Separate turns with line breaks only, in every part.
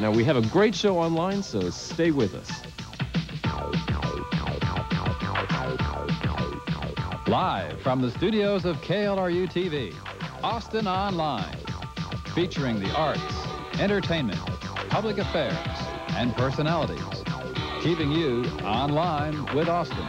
Now, we have a great show online, so stay with us.
Live from the studios of KLRU-TV, Austin Online, featuring the arts, entertainment, public affairs, and personalities, keeping you online with Austin.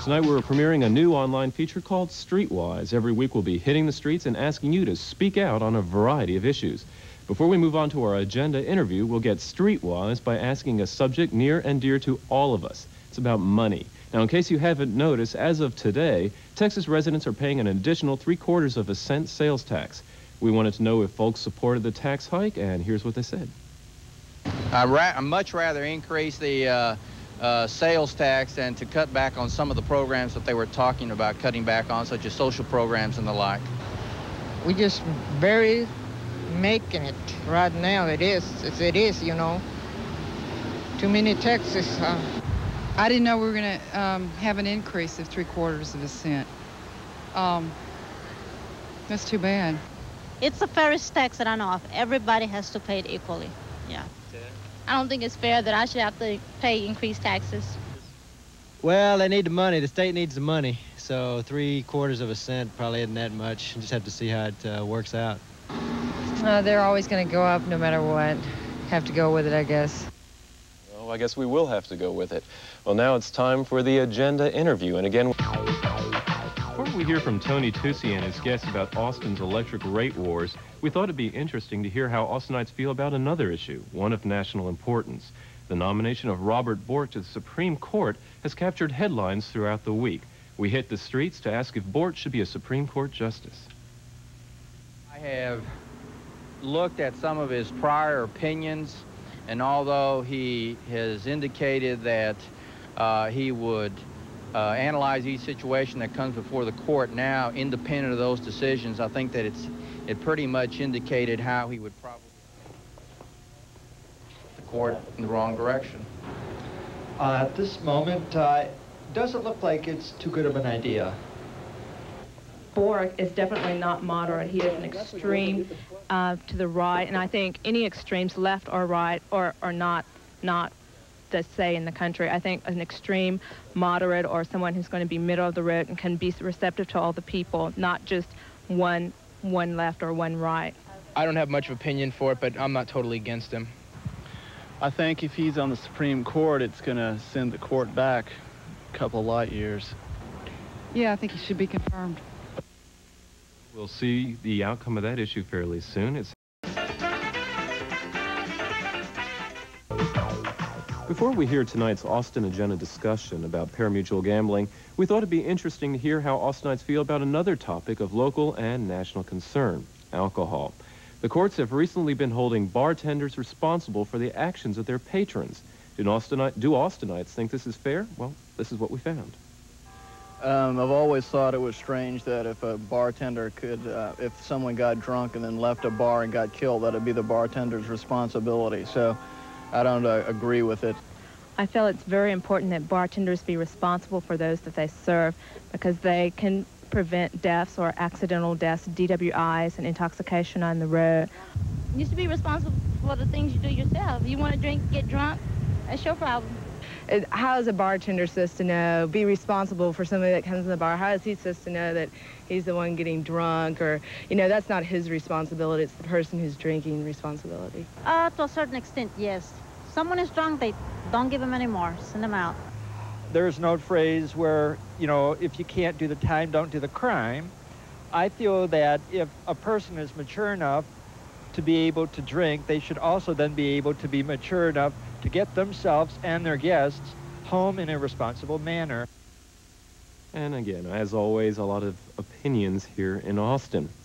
Tonight we're premiering a new online feature called Streetwise. Every week we'll be hitting the streets and asking you to speak out on a variety of issues. Before we move on to our agenda interview, we'll get streetwise by asking a subject near and dear to all of us. It's about money. Now, in case you haven't noticed, as of today, Texas residents are paying an additional 3/4 of a cent sales tax. We wanted to know if folks supported the tax hike, and here's what they said.
I'd much rather increase the sales tax and to cut back on some of the programs that they were talking about cutting back on, such as social programs and the like.
We just barely making it right now. It is, you know. Too many taxes.
I didn't know we were going to have an increase of 3/4 of a cent. That's too bad.
It's the fairest tax that I know of. Everybody has to pay it equally. Yeah. I don't think it's fair that I should have to pay increased taxes.
Well, they need the money. The state needs the money. So 3/4 of a cent probably isn't that much. Just have to see how it works out.
They're always going to go up no matter what. Have to go with it, I guess.
Well, I guess we will have to go with it. Well, now it's time for the agenda interview. And again, before we hear from Tony Tucci and his guests about Austin's electric rate wars, we thought it'd be interesting to hear how Austinites feel about another issue, one of national importance. The nomination of Robert Bork to the Supreme Court has captured headlines throughout the week. We hit the streets to ask if Bork should be a Supreme Court justice.
I have looked at some of his prior opinions, and although he has indicated that he would analyze each situation that comes before the court now, independent of those decisions, I think that it pretty much indicated how he would probably the court in the wrong direction.
At this moment, it doesn't look like it's too good of an idea.
Bork is definitely not moderate. He is an extreme to the right, and I think any extremes, left or right, or not the say in the country. I think an extreme moderate or someone who's going to be middle of the road and can be receptive to all the people, not just one left or one right.
I don't have much of opinion for it, but I'm not totally against him.
I think if he's on the Supreme Court, it's going to send the court back a couple light years.
Yeah, I think he should be confirmed.
We'll see the outcome of that issue fairly soon. Before we hear tonight's Austin Agenda discussion about pari-mutuel gambling, we thought it'd be interesting to hear how Austinites feel about another topic of local and national concern, alcohol. The courts have recently been holding bartenders responsible for the actions of their patrons. Do Austinites think this is fair? Well, this is what we found.
I've always thought it was strange that if a bartender could, if someone got drunk and then left a bar and got killed, that it'd be the bartender's responsibility. So I don't agree with it.
I feel it's very important that bartenders be responsible for those that they serve, because they can prevent deaths or accidental deaths, DWIs, and intoxication on the road.
You should be responsible for the things you do yourself. You want to drink, get drunk, that's your problem.
How is a bartender supposed to know, be responsible for somebody that comes in the bar? How is he supposed to know that he's the one getting drunk? Or, you know, that's not his responsibility. It's the person who's drinking responsibility.
To a certain extent, yes. Someone is drunk, they don't give them any more. Send them out.
There's an old phrase where, you know, if you can't do the time, don't do the crime. I feel that if a person is mature enough to be able to drink, they should also then be able to be mature enough to get themselves and their guests home in a responsible manner.
And again, as always, a lot of opinions here in Austin.